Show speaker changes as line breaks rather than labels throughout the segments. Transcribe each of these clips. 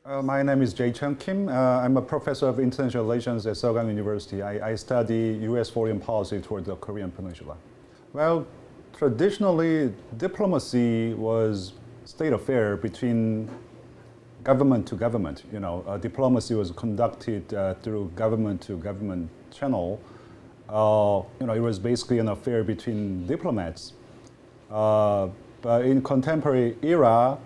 My name is Jaechun Kim. I'm a professor of international relations at Sogang University. I study U.S. foreign policy toward the Korean Peninsula. Well, traditionally, diplomacy was state affair between government to government. Diplomacy was conducted through government to government channel. It was basically an affair between diplomats. But in contemporary era,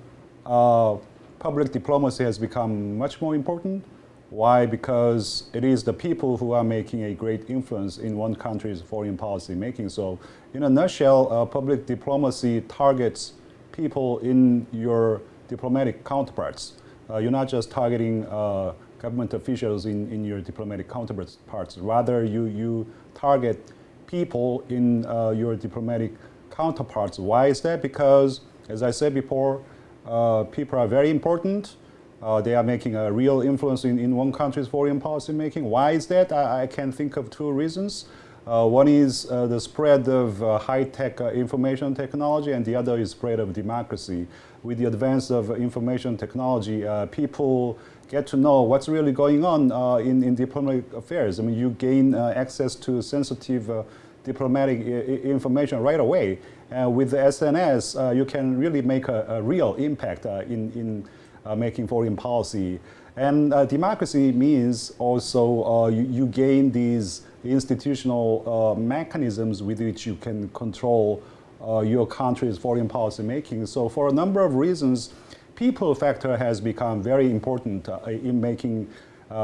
public diplomacy has become much more important. Why? Because it is the people who are making a great influence in one country's foreign policy making. So in a nutshell, public diplomacy targets people in your diplomatic counterparts. You're not just targeting government officials in your diplomatic counterparts. Rather, you target people in your diplomatic counterparts. Why is that? Because, as I said before, people are very important. They are making a real influence in one country's foreign policy making. Why is that? I can think of two reasons. One is the spread of high-tech information technology, and the other is spread of democracy. With the advance of information technology, people get to know what's really going on in diplomatic affairs. I mean, you gain access to sensitive diplomatic information right away. With the SNS, you can really make a real impact in making foreign policy. And democracy means also you gain these institutional mechanisms with which you can control your country's foreign policy making. So for a number of reasons, people factor has become very important in making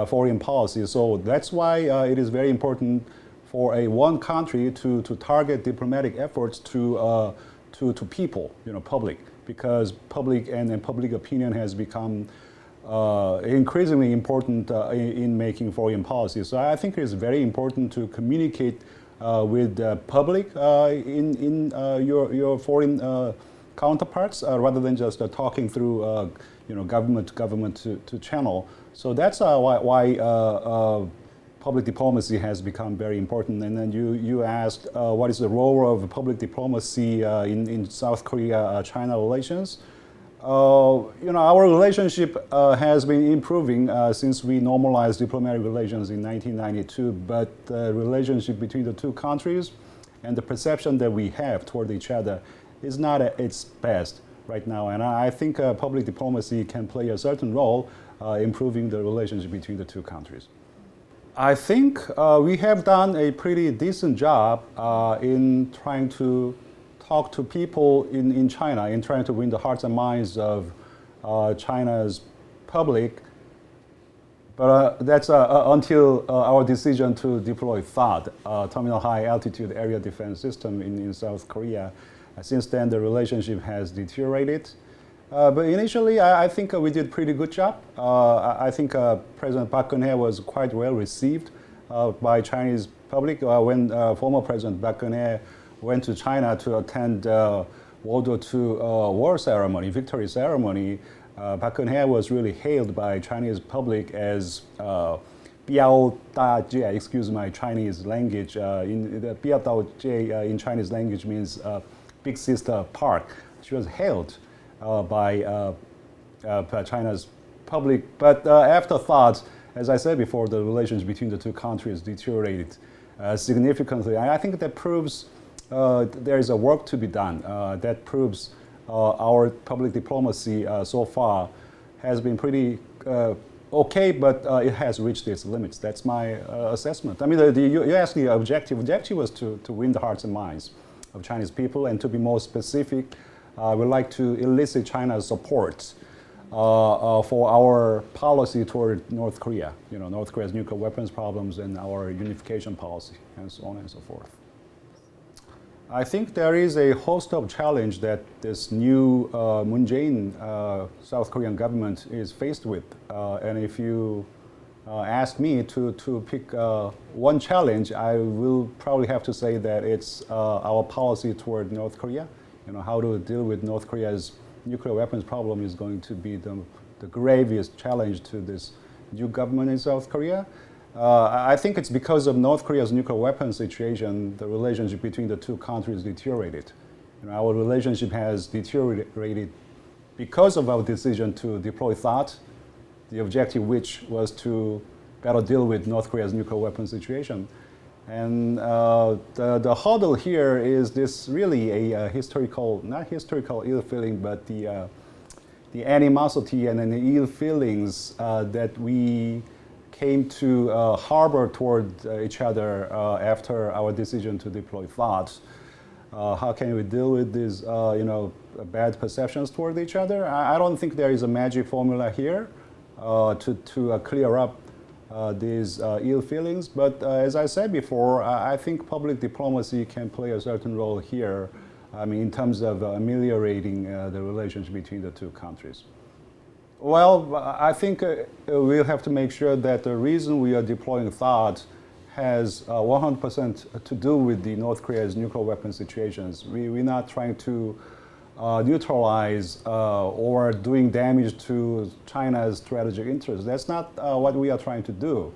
foreign policy. So that's why it is very important for one country to target diplomatic efforts to people, public, because public and public opinion has become increasingly important in making foreign policy. So I think it's very important to communicate with the public in your foreign counterparts rather than just talking through government to channel. So that's why public diplomacy has become very important. And then you asked what is the role of public diplomacy in South Korea-China relations. Our relationship has been improving since we normalized diplomatic relations in 1992, but the relationship between the two countries and the perception that we have toward each other is not at its best right now. And I think public diplomacy can play a certain role improving the relationship between the two countries. I think we have done a pretty decent job in trying to talk to people in China, in trying to win the hearts and minds of China's public. But that's until our decision to deploy THAAD, Terminal High Altitude Area Defense System in South Korea. Since then, the relationship has deteriorated. But initially, I think we did a pretty good job. I think President Park Geun-hye was quite well received by Chinese public. When former President Park Geun-hye went to China to attend World War II war ceremony, victory ceremony, Park Geun-hye was really hailed by Chinese public as Biao Da Jie, excuse my Chinese language. Biao Da Jie in Chinese language means Big Sister Park. She was hailed by China's public. But after THAAD, as I said before, the relations between the two countries deteriorated significantly. I think that proves there is a work to be done. That proves our public diplomacy so far has been pretty okay, but it has reached its limits. That's my assessment. I mean, you asked the objective. The objective was to win the hearts and minds of Chinese people, and to be more specific, we'd like to elicit China's support for our policy toward North Korea. North Korea's nuclear weapons problems and our unification policy, and so on and so forth. I think there is a host of challenges that this new Moon Jae-in South Korean government is faced with. And if you ask me to pick one challenge, I will probably have to say that it's our policy toward North Korea. How to deal with North Korea's nuclear weapons problem is going to be the gravest challenge to this new government in South Korea. I think it's because of North Korea's nuclear weapons situation, the relationship between the two countries deteriorated. Our relationship has deteriorated because of our decision to deploy THAAD the objective which was to better deal with North Korea's nuclear weapon situation. And the hurdle here is this really a historical, not historical ill feeling, but the animosity and the ill feelings that we came to harbor toward each other after our decision to deploy THAAD. How can we deal with these, bad perceptions toward each other? I don't think there is a magic formula here to clear up these ill feelings. But as I said before, I think public diplomacy can play a certain role here. I mean, in terms of ameliorating the relationship between the two countries. Well, I think we'll have to make sure that the reason we are deploying THAAD has 100% to do with the North Korea's nuclear weapon situations. We're not trying to neutralize or doing damage to China's strategic interests. That's not what we are trying to do.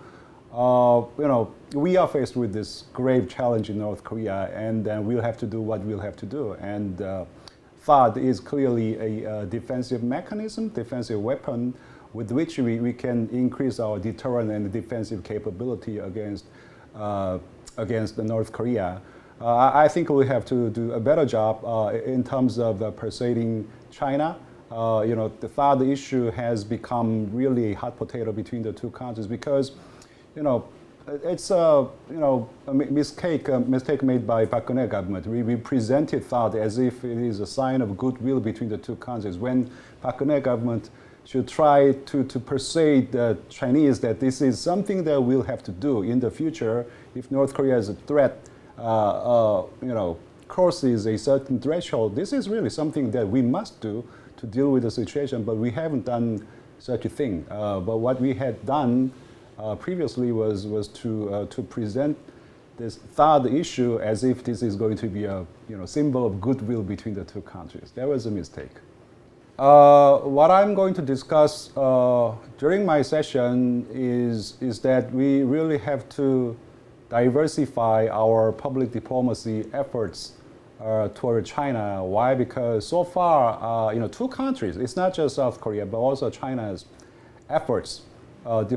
We are faced with this grave challenge in North Korea, and we'll have to do what we'll have to do. And THAAD is clearly a defensive mechanism, defensive weapon with which we can increase our deterrent and defensive capability against the North Korea. I think we have to do a better job in terms of persuading China. The THAAD issue has become really a hot potato between the two countries because, it's a mistake made by Park Geun-hye government. We presented THAAD as if it is a sign of goodwill between the two countries, when Park Geun-hye government should try to persuade the Chinese that this is something that we'll have to do in the future if North Korea is a threat, crosses a certain threshold. This is really something that we must do to deal with the situation, but we haven't done such a thing. But what we had done previously was to present this THAAD issue as if this is going to be a symbol of goodwill between the two countries. That was a mistake. What I'm going to discuss during my session is that we really have to diversify our public diplomacy efforts toward China. Why? Because so far, two countries, it's not just South Korea, but also China's efforts, public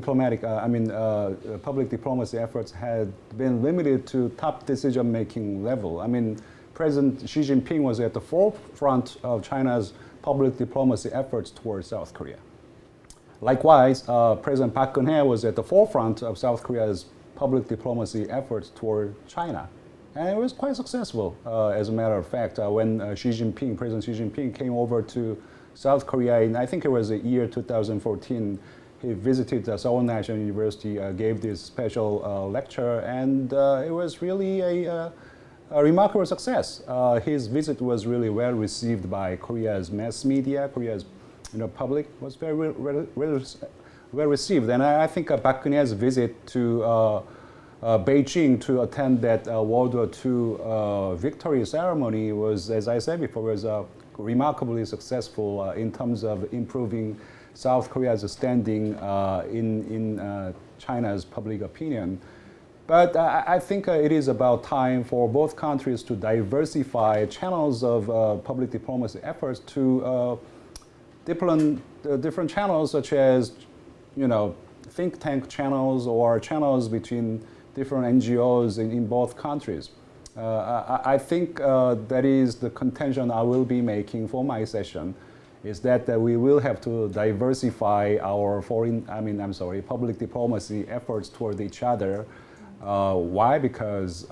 diplomacy efforts had been limited to top decision-making level. I mean, President Xi Jinping was at the forefront of China's public diplomacy efforts towards South Korea. Likewise, President Park Geun-hye was at the forefront of South Korea's public diplomacy efforts toward China. And it was quite successful, as a matter of fact, when President Xi Jinping came over to South Korea in, I think it was the year 2014, he visited Seoul National University, gave this special lecture, and it was really a remarkable success. His visit was really well received by Korea's mass media. Korea's public was very well received. And I think Park Geun-hye's visit to Beijing to attend that World War II victory ceremony was, as I said before, was remarkably successful in terms of improving South Korea's standing in China's public opinion. But I think it is about time for both countries to diversify channels of public diplomacy efforts to different channels, such as think tank channels or channels between different NGOs in both countries. I think that is the contention I will be making for my session, is that we will have to diversify our public diplomacy efforts toward each other. Why? Because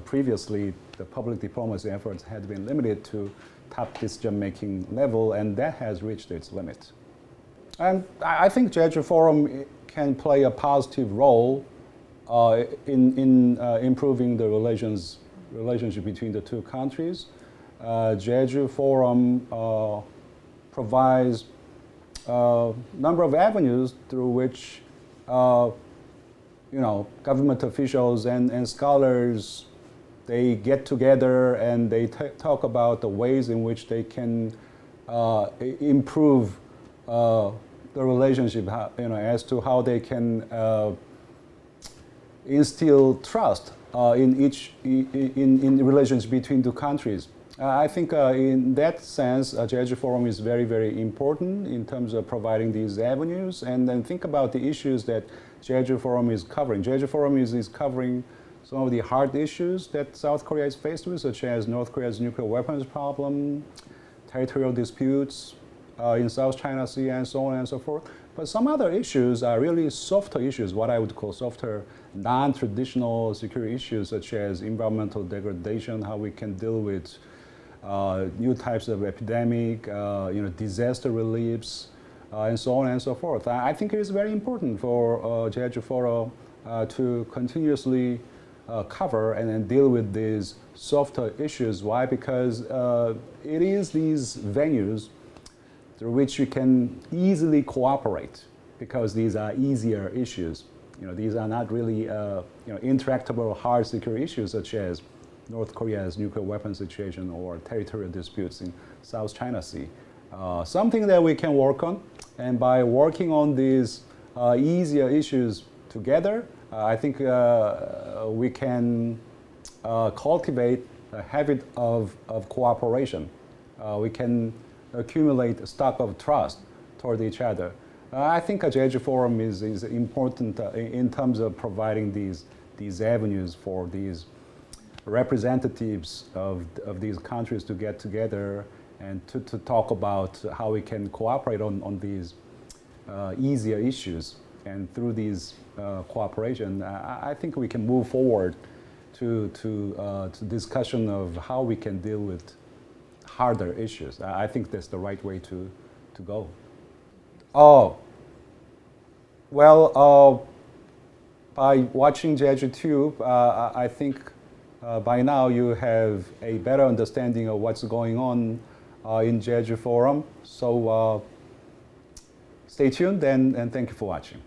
previously the public diplomacy efforts had been limited to top decision-making level, and that has reached its limit. And I think Jeju Forum can play a positive role in improving the relationship between the two countries. Jeju Forum provides a number of avenues through which government officials and scholars, they get together and they talk about the ways in which they can improve the relationship, as to how they can instill trust in relations between two countries. I think in that sense, Jeju Forum is very, very important in terms of providing these avenues. And then think about the issues that Jeju Forum is covering. Jeju Forum is covering some of the hard issues that South Korea is faced with, such as North Korea's nuclear weapons problem, territorial disputes in South China Sea, and so on and so forth. But some other issues are really softer issues, what I would call softer, non-traditional security issues, such as environmental degradation, how we can deal with new types of epidemic, disaster reliefs, and so on and so forth. I think it is very important for Jeju Forum to continuously cover and then deal with these softer issues. Why? Because it is these venues through which you can easily cooperate, because these are easier issues. These are not really intractable hard security issues, such as North Korea's nuclear weapon situation or territorial disputes in South China Sea. Something that we can work on, and by working on these easier issues together, I think we can cultivate a habit of cooperation. We can accumulate a stock of trust toward each other. I think a Jeju Forum is important in terms of providing these avenues for these representatives of these countries to get together and to talk about how we can cooperate on these easier issues. And through these cooperation, I think we can move forward to discussion of how we can deal with harder issues. I think that's the right way to go. Oh, well, by watching Jeju Tube, I think by now you have a better understanding of what's going on in Jeju Forum. So stay tuned and thank you for watching.